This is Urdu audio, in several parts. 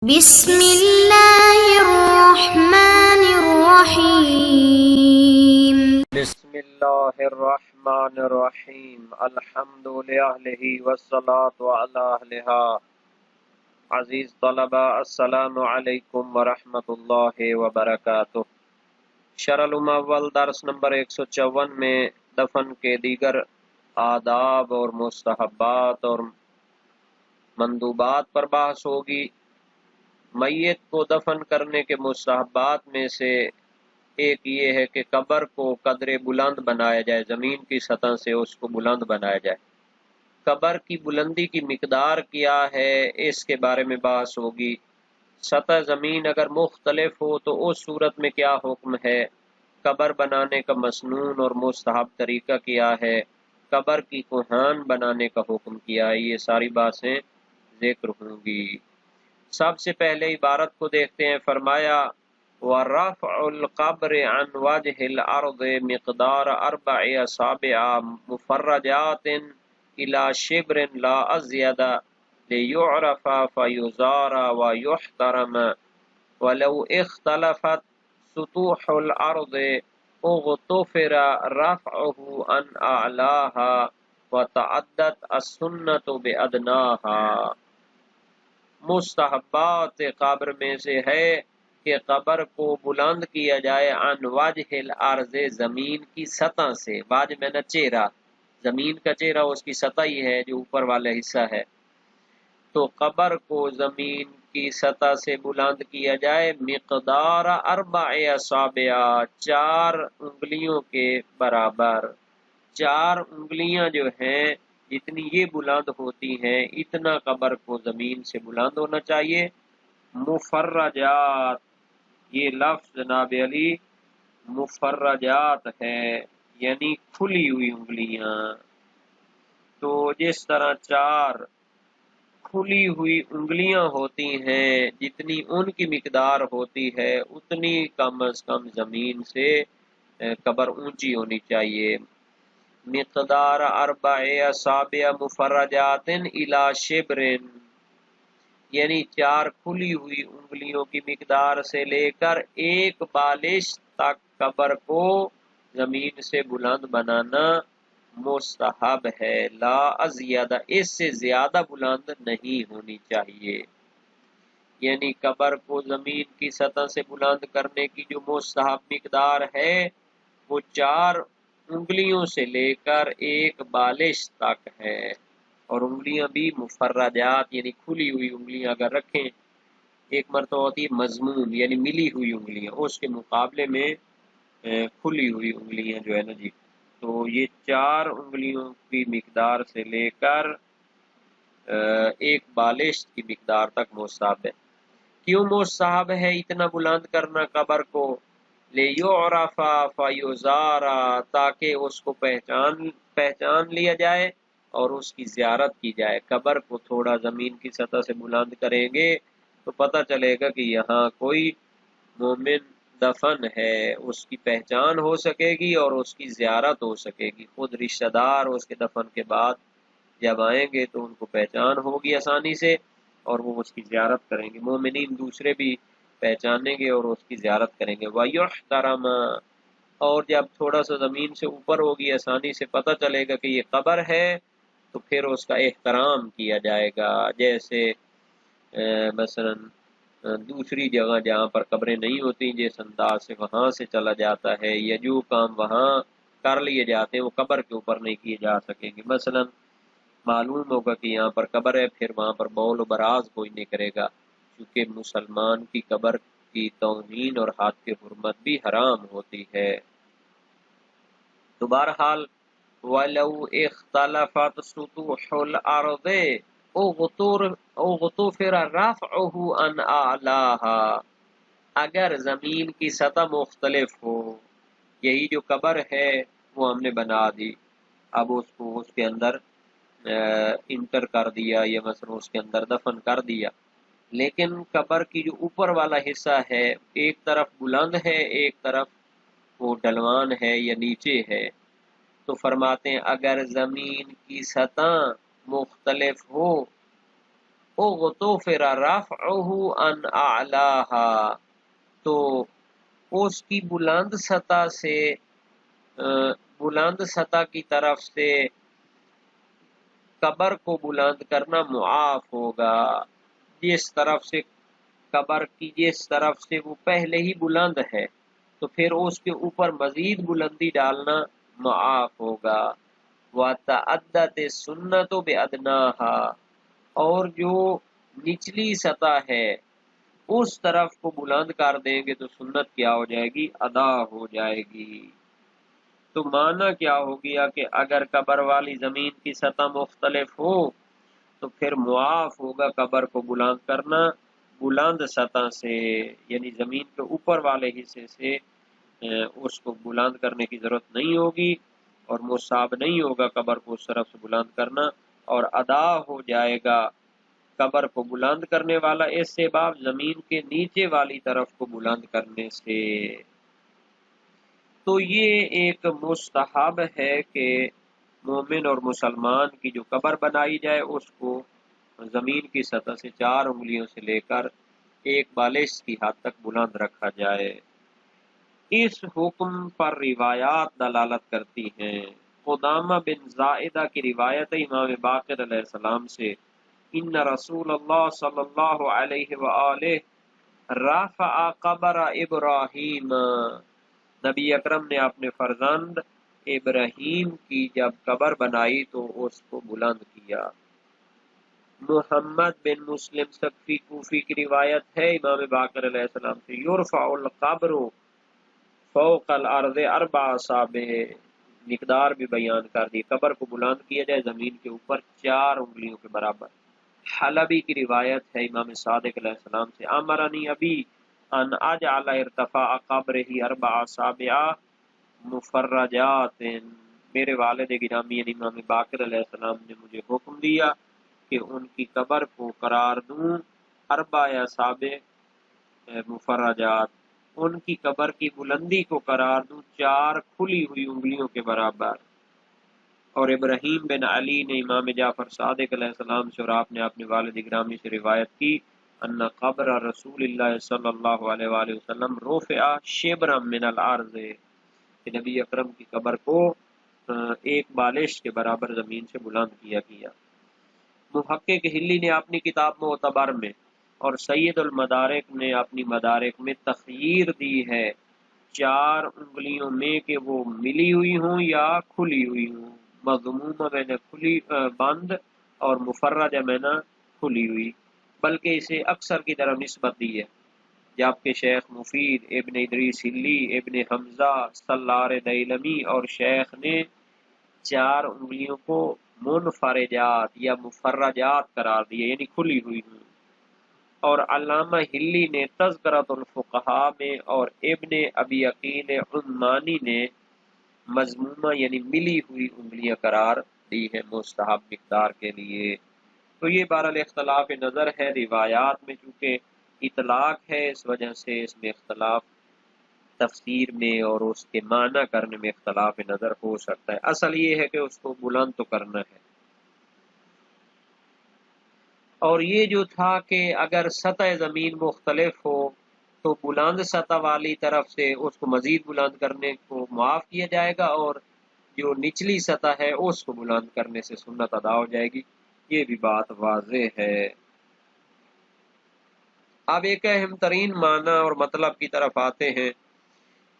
بسم اللہ الرحمن الرحیم بسم اللہ الرحمن الرحیم الحمد للہ والصلاة علی اہلہا۔ عزیز طلبہ، السلام علیکم ورحمۃ اللہ وبرکاتہ۔ شرح المعول درس نمبر 154 میں دفن کے دیگر آداب اور مستحبات اور مندوبات پر بحث ہوگی۔ میت کو دفن کرنے کے مستحبات میں سے ایک یہ ہے کہ قبر کو قدر بلند بنایا جائے، زمین کی سطح سے اس کو بلند بنایا جائے۔ قبر کی بلندی کی مقدار کیا ہے، اس کے بارے میں بحث ہوگی۔ سطح زمین اگر مختلف ہو تو اس صورت میں کیا حکم ہے، قبر بنانے کا مسنون اور مستحب طریقہ کیا ہے، قبر کی کوہان بنانے کا حکم کیا ہے، یہ ساری باتیں ذکر ہوں گی۔ سب سے پہلے عبارت کو دیکھتے ہیں۔ فرمایا وَرَفْعُ الْقَبْرِ عَنْ وَجْهِ الْأَرْضِ مِقْدَارَ 4 أَصَابِعَ مُفَرَّجَاتٍ إِلَى شِبْرٍ لَا أَزْيَدَ لِيُعْرَفَ فَيُزَارَ وَيُحْتَرَمَ وَلَوْ اخْتَلَفَتْ سُطُوحُ الْأَرْضِ اُغْتُفِرَ رَفْعُهُ عَنْ أَعْلَاهَا وَتَعَدَّتْ السُّنَّةُ بِأَدْنَاهَا۔ مستحبات قبر میں سے ہے کہ قبر کو بلند کیا جائے عن وجہ الارض، زمین کی سطح سے۔ واجہ میں نے چہرہ، زمین کا چہرہ اس کی سطح ہی ہے جو اوپر والا حصہ ہے، تو قبر کو زمین کی سطح سے بلند کیا جائے مقدار 4 اصابع، 4 انگلیوں کے برابر۔ 4 انگلیاں جو ہیں جتنی یہ بلند ہوتی ہیں اتنا قبر کو زمین سے بلند ہونا چاہیے۔ مفرجات، یہ لفظ جناب علی مفرجات ہے، یعنی کھلی ہوئی انگلیاں۔ تو جس طرح 4 کھلی ہوئی انگلیاں ہوتی ہیں، جتنی ان کی مقدار ہوتی ہے اتنی کم از کم زمین سے قبر اونچی ہونی چاہیے۔ مقدار 4 اصابع مفرجات الی شبر، یعنی 4 کھلی ہوئی انگلیوں کی مقدار سے لے کر 1 بالش تک قبر کو زمین سے بلند بنانا مستحب ہے۔ لا ازید، اس سے زیادہ بلند نہیں ہونی چاہیے۔ یعنی قبر کو زمین کی سطح سے بلند کرنے کی جو مستحب مقدار ہے وہ 4 انگلیوں سے لے کر 1 بالش تک ہے، اور انگلیاں بھی مفرجات یعنی کھلی ہوئی انگلیاں اگر رکھیں، ایک مرتبہ ہوتی ہے مضموم یعنی ملی ہوئی انگلیاں، اس کے مقابلے میں کھلی ہوئی انگلیاں جو ہے نا جی، تو یہ 4 انگلیوں کی مقدار سے لے کر 1 بالش کی مقدار تک مستحب ہے۔ کیوں مستحب ہے اتنا بلند کرنا قبر کو؟ لِيُعْرَفَ فَيُزَارَ، تاکہ اس کو پہچان لیا جائے اور اس کی زیارت کی جائے۔ قبر کو تھوڑا زمین کی سطح سے بلند کریں گے تو پتہ چلے گا کہ یہاں کوئی مومن دفن ہے، اس کی پہچان ہو سکے گی اور اس کی زیارت ہو سکے گی۔ خود رشتہ دار اس کے دفن کے بعد جب آئیں گے تو ان کو پہچان ہوگی آسانی سے اور وہ اس کی زیارت کریں گے۔ مومنین دوسرے بھی پہچانیں گے اور اس کی زیارت کریں گے۔ وَيُحْتَرَمَ، اور جب تھوڑا سا زمین سے اوپر ہوگی آسانی سے پتہ چلے گا کہ یہ قبر ہے تو پھر اس کا احترام کیا جائے گا۔ جیسے مثلا دوسری جگہ جہاں پر قبریں نہیں ہوتی جس انداز سے وہاں سے چلا جاتا ہے یا جو کام وہاں کر لیے جاتے ہیں وہ قبر کے اوپر نہیں کیے جا سکیں گے۔ مثلا معلوم ہوگا کہ یہاں پر قبر ہے، پھر وہاں پر بول و براز کوئی نہیں کرے گا، کیونکہ مسلمان کی قبر کی توہین اور حد کی حرمت بھی حرام ہوتی ہے۔ تو بہرحال وَلَوْ اخْتَلَفَتْ سُطُوحُ الْأَرْضِ اُغْتُفِرَ رَفْعُهُ عَنْ أَعْلَاهَا، اگر زمین کی سطح مختلف ہو، یہی جو قبر ہے وہ ہم نے بنا دی، اب اس کو اس کے اندر انٹر کر دیا یا مثلا اس کے اندر دفن کر دیا، لیکن قبر کی جو اوپر والا حصہ ہے ایک طرف بلند ہے ایک طرف وہ ڈھلوان ہے یا نیچے ہے، تو فرماتے ہیں اگر زمین کی سطح مختلف ہو اغتفر رفعہ عن اعلاها، تو اس کی بلند سطح سے بلند سطح کی طرف سے قبر کو بلند کرنا معاف ہوگا، جس طرف سے قبر کی جس طرف سے وہ پہلے ہی بلند ہے تو پھر اس کے اوپر مزید بلندی ڈالنا معاف ہوگا۔ وَتَعَدَّتِ السُّنَّةُ بِأَدْنَاهَا، اور جو نچلی سطح ہے اس طرف کو بلند کر دیں گے تو سنت کیا ہو جائے گی؟ ادا ہو جائے گی۔ تو معنی کیا ہو گیا کہ اگر قبر والی زمین کی سطح مختلف ہو تو پھر معاف ہوگا قبر کو بلند کرنا بلند سطح سے، یعنی زمین کے اوپر والے حصے سے اس کو بلند کرنے کی ضرورت نہیں ہوگی، اور مصاب نہیں ہوگا قبر کو اس طرف سے بلند کرنا، اور ادا ہو جائے گا قبر کو بلند کرنے والا اس سے باب زمین کے نیچے والی طرف کو بلند کرنے سے۔ تو یہ ایک مستحب ہے کہ مومن اور مسلمان کی جو قبر بنائی جائے اس کو زمین کی سطح سے 4 انگلیوں سے لے کر ایک بالش کی حد تک بلند رکھا جائے۔ اس حکم پر روایات دلالت کرتی ہیں۔ قدامہ بن زائدہ کی روایت امام باقر علیہ السلام سے، ان رسول اللہ صلی اللہ علیہ وآلہ رفع قبر ابراہیم، نبی اکرم نے اپنے فرزند ابراہیم کی جب قبر بنائی تو اس کو بلند کیا۔ محمد بن مسلم سقفی کوفی کی روایت ہے امام باقر علیہ السلام سے، یرفع القبر فوق الارض 4 اصابع، مقدار بھی بیان کر دی، قبر کو بلند کیا جائے زمین کے اوپر 4 انگلیوں کے برابر۔ حلبی کی روایت ہے امام صادق علیہ السلام سے، امرنی ابی ان اجعل ارتفاع قبرہ 4 اصابع مفرجات، میرے والد گرامی یعنی امام باقر علیہ السلام نے مجھے حکم دیا کہ ان کی قبر کو قرار دوں 4 اصابع مفرجات، ان کی قبر کی بلندی کو قرار دوں 4 کھلی ہوئی انگلیوں کے برابر۔ اور ابراہیم بن علی نے امام جعفر صادق علیہ السلام سے اور آپ نے اپنے والد گرامی سے روایت کی، ان قبر رسول اللہ صلی اللہ علیہ وآلہ وسلم رفع شبرا من الارض، کہ نبی اکرم کی قبر کو 1 بالش کے برابر زمین سے بلند کیا گیا۔ محقق ہلی نے اپنی کتاب معتبر میں اور سید المدارک نے اپنی مدارک میں تخییر دی ہے 4 انگلیوں میں کہ وہ ملی ہوئی ہوں یا کھلی ہوئی ہوں، مضمومہ میں نے کھلی بند اور مفرجہ میں نے کھلی ہوئی، بلکہ اسے اکثر کی طرف نسبت دی ہے، جبکہ شیخ مفید، ابن ادریس ہلی، ابن حمزہ، سلار دیلمی اور شیخ نے 4 انگلیوں کو منفرجات یا مفرجات قرار دیے، یعنی کھلی ہوئی ہوں۔ اور علامہ ہلی نے تذکرۃ الفقہاء میں اور ابن ابی عقیل عمانی نے مضمومہ یعنی ملی ہوئی انگلیاں قرار دی ہے مستحب مقدار کے لیے۔ تو یہ بہرحال اختلاف نظر ہے، روایات میں چونکہ اطلاق ہے اس وجہ سے اس میں اختلاف تفسیر میں اور اس کے معنی کرنے میں اختلاف نظر ہو سکتا ہے، اصل یہ ہے کہ اس کو بلند تو کرنا ہے۔ اور یہ جو تھا کہ اگر سطح زمین مختلف ہو تو بلند سطح والی طرف سے اس کو مزید بلند کرنے کو معاف کیا جائے گا، اور جو نچلی سطح ہے اس کو بلند کرنے سے سنت ادا ہو جائے گی، یہ بھی بات واضح ہے۔ اب ایک اہم ترین معنی اور مطلب کی طرف آتے ہیں،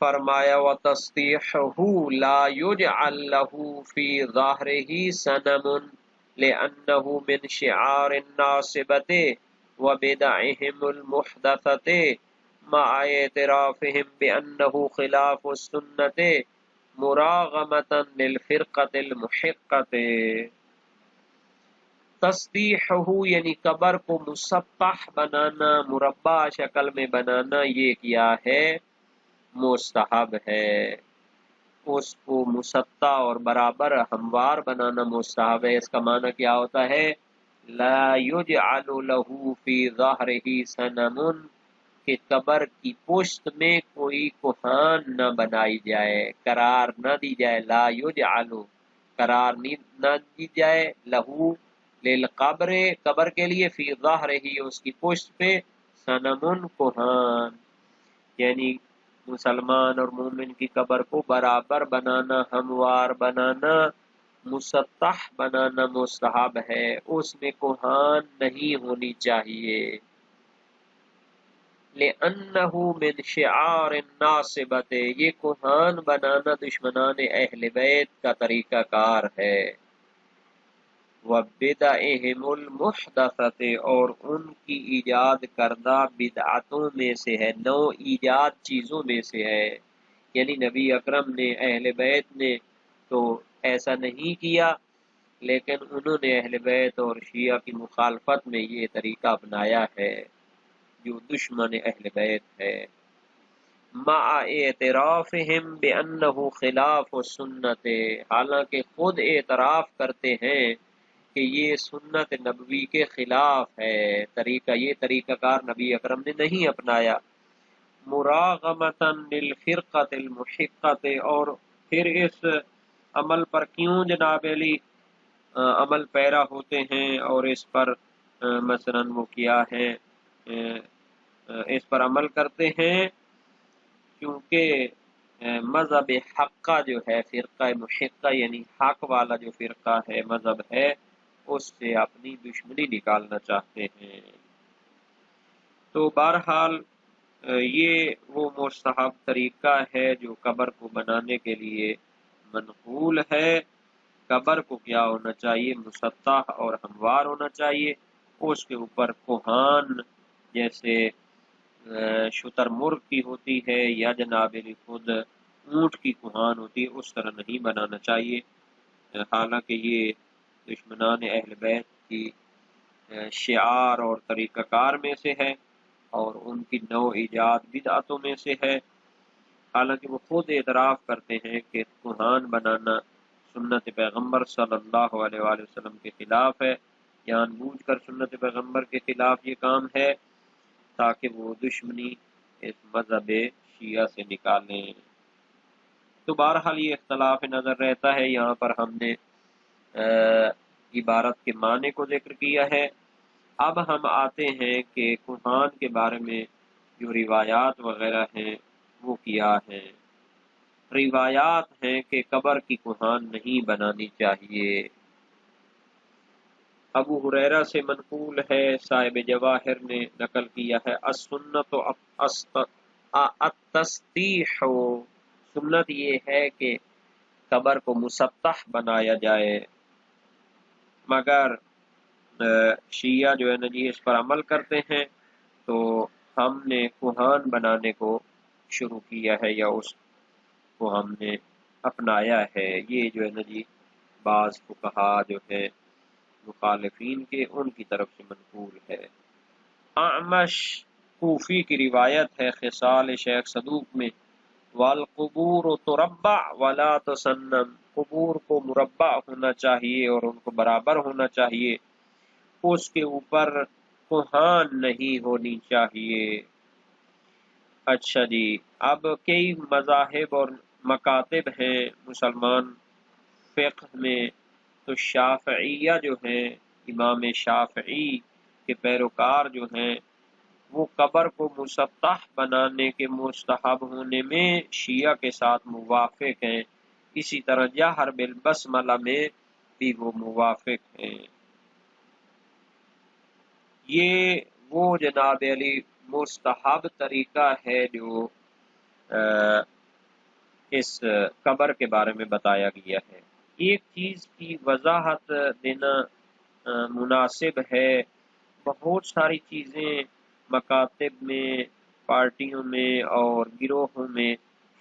فرمایا وَتَسْطِيحُهُ لَا يُجْعَلْ لَهُ فِي ظَهْرِهِ صَنَمٌ لِأَنَّهُ مِنْ شِعَارِ النَّاصِبَةِ وَبِدَعِهِمُ الْمُحْدَثَةِ مَعَ اعْتِرَافِهِمْ بِأَنَّهُ خِلَافُ السُّنَّةِ مُرَاغَمَةً لِلْفِرْقَةِ الْمُحِقَّةِ۔ تسطیحہ یعنی قبر کو مسطح بنانا، مربع شکل میں بنانا، یہ کیا ہے؟ مستحب ہے۔ اس کو مسطح اور برابر ہموار بنانا مستحب ہے۔ اس کا معنی کیا ہوتا ہے؟ لا یجعل له فی ظہرہ صنم، کہ قبر کی پشت میں کوئی کوہان نہ بنائی جائے، قرار نہ دی جائے، لا یجعل قرار نہ دی جائے، لہو للقبر قبر کے لیے، فی ظہرہ اس کی پشت پہ، صنم کوہان، یعنی مسلمان اور مومن کی قبر کو برابر بنانا، ہموار بنانا، مسطح بنانا مستحب ہے، اس میں کوہان نہیں ہونی چاہیے۔ لِأَنَّهُ مِنْ شِعَارِ النَّاصِبَةِ، یہ کوہان بنانا دشمنان اہل بیت کا طریقہ کار ہے۔ وَبِدَعِهِمُ الْمُحْدَثَةِ، اور ان کی ایجاد کردہ بدعتوں میں سے ہے، نو ایجاد چیزوں میں سے ہے، یعنی نبی اکرم نے، اہل بیت نے تو ایسا نہیں کیا، لیکن انہوں نے اہل بیت اور شیعہ کی مخالفت میں یہ طریقہ اپنایا ہے جو دشمن اہل بیت ہے۔ مع اعترافہم بأنہ خلاف السنت، حالانکہ خود اعتراف کرتے ہیں کہ یہ سنت نبوی کے خلاف ہے، یہ طریقہ کار نبی اکرم نے نہیں اپنایا۔ مراغمتا للفرقۃ المحقۃ، اور پھر اس عمل پر کیوں جناب علی عمل پیرا ہوتے ہیں، اور اس پر مثلا وہ کیا ہے، اس پر عمل کرتے ہیں، کیونکہ مذہب حقہ جو ہے، فرقہ محقہ یعنی حق والا جو فرقہ ہے، مذہب ہے، اس سے اپنی دشمنی نکالنا چاہتے ہیں۔ تو بہرحال یہ وہ مستحب طریقہ ہے جو قبر کو بنانے کے لیے منقول ہے۔ قبر کو کیا ہونا چاہیے؟ مسطح اور ہموار ہونا چاہیے، اس کے اوپر کوہان جیسے شتر مرغ کی ہوتی ہے یا جناب علی خود اونٹ کی کوہان ہوتی ہے، اس طرح نہیں بنانا چاہیے، حالانکہ یہ دشمنان اہل بیت کی شعار اور طریقہ کار میں سے ہے اور ان کی نو ایجاد بدعتوں میں سے ہے، حالانکہ وہ خود اعتراف کرتے ہیں کہ کوہان بنانا سنت پیغمبر صلی اللہ علیہ وآلہ وسلم کے خلاف ہے، جان بوجھ کر سنت پیغمبر کے خلاف یہ کام ہے تاکہ وہ دشمنی اس مذہب شیعہ سے نکالیں۔ تو بہرحال یہ اختلاف نظر رہتا ہے، یہاں پر ہم نے عبارت کے معنی کو ذکر کیا ہے۔ اب ہم آتے ہیں کہ کوہان کے بارے میں جو روایات وغیرہ ہیں وہ کیا ہیں۔ روایات ہیں کہ قبر کی کوہان نہیں بنانی چاہیے۔ ابو ہریرہ سے منقول ہے، صاحب جواہر نے نقل کیا ہے، السنت التسطیح، سنت یہ ہے کہ قبر کو مسطح بنایا جائے، مگر شیعہ جو ہے نا جی اس پر عمل کرتے ہیں، تو ہم نے کوہان بنانے کو شروع کیا ہے یا اس کو ہم نے اپنایا ہے۔ یہ جو ہے نا جی بعض فقہا جو ہے مخالفین کے، ان کی طرف سے منقول ہے۔ اعمش کوفی کی روایت ہے خصال شیخ صدوق میں، والقبور تربع ولا تسنم، قبور کو مربع ہونا چاہیے اور ان کو برابر ہونا چاہیے، اس کے اوپر کوہان نہیں ہونی چاہیے۔ اچھا جی، اب کئی مذاہب اور مکاتب ہیں مسلمان فقہ میں، تو شافعیہ جو ہیں، امام شافعی کے پیروکار جو ہیں، وہ قبر کو مسطح بنانے کے مستحب ہونے میں شیعہ کے ساتھ موافق ہیں، اسی طرح جہر بالبسملہ میں بھی وہ موافق ہیں۔ یہ وہ جناب علی مستحب طریقہ ہے جو اس قبر کے بارے میں بتایا گیا ہے۔ ایک چیز کی وضاحت دینا مناسب ہے، بہت ساری چیزیں مکاتب میں، پارٹیوں میں اور گروہوں میں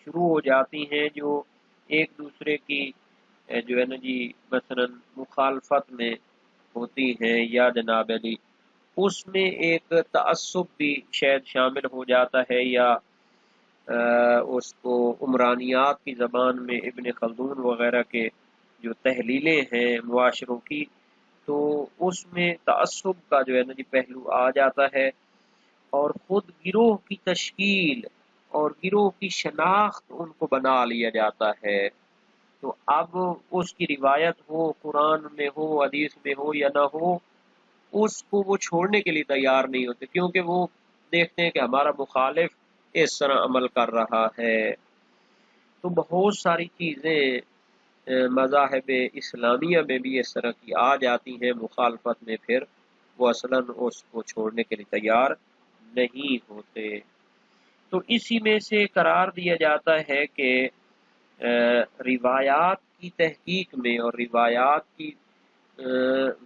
شروع ہو جاتی ہیں جو ایک دوسرے کی جو ہے نا جی مثلا مخالفت میں ہوتی ہیں، یا جناب علی اس میں ایک تعصب بھی شاید شامل ہو جاتا ہے، یا اس کو عمرانیات کی زبان میں ابن خلدون وغیرہ کے جو تحلیلیں ہیں معاشروں کی، تو اس میں تعصب کا جو ہے نا جی پہلو آ جاتا ہے، اور خود گروہ کی تشکیل اور گروہ کی شناخت ان کو بنا لیا جاتا ہے۔ تو اب اس کی روایت ہو، قرآن میں ہو، حدیث میں ہو یا نہ ہو، اس کو وہ چھوڑنے کے لیے تیار نہیں ہوتے، کیونکہ وہ دیکھتے ہیں کہ ہمارا مخالف اس طرح عمل کر رہا ہے۔ تو بہت ساری چیزیں مذاہب اسلامیہ میں بھی اس طرح کی آ جاتی ہیں مخالفت میں، پھر وہ اصلاً اس کو چھوڑنے کے لیے تیار نہیں ہوتے۔ تو اسی میں سے قرار دیا جاتا ہے کہ روایات کی تحقیق میں اور روایات کی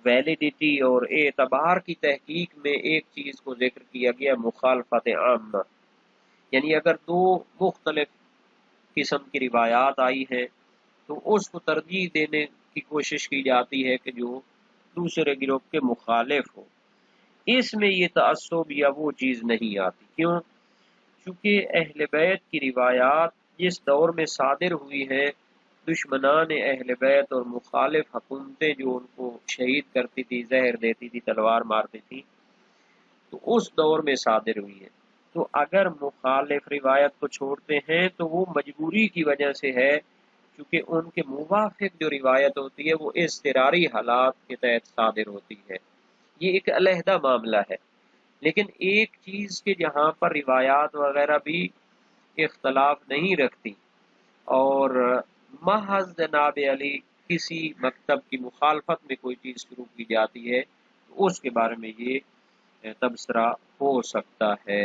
ویلیڈیٹی اور اعتبار کی تحقیق میں ایک چیز کو ذکر کیا گیا، مخالفت عامہ، یعنی اگر دو مختلف قسم کی روایات آئی ہیں تو اس کو ترجیح دینے کی کوشش کی جاتی ہے کہ جو دوسرے گروہ کے مخالف ہو۔ اس میں یہ تعصب یا وہ چیز نہیں آتی، کیوں؟ چونکہ اہل بیت کی روایات جس دور میں صادر ہوئی ہیں، دشمنان اہل بیت اور مخالف حکومتیں جو ان کو شہید کرتی تھی، زہر دیتی تھی، تلوار مارتی تھی، تو اس دور میں صادر ہوئی ہے۔ تو اگر مخالف روایت کو چھوڑتے ہیں تو وہ مجبوری کی وجہ سے ہے، کیونکہ ان کے موافق جو روایت ہوتی ہے وہ اضطراری حالات کے تحت صادر ہوتی ہے، یہ ایک علیحدہ معاملہ ہے۔ لیکن ایک چیز کے جہاں پر روایات وغیرہ بھی اختلاف نہیں رکھتی اور محض جناب علی کسی مکتب کی مخالفت میں کوئی چیز شروع کی جاتی ہے تو اس کے بارے میں یہ تبصرہ ہو سکتا ہے۔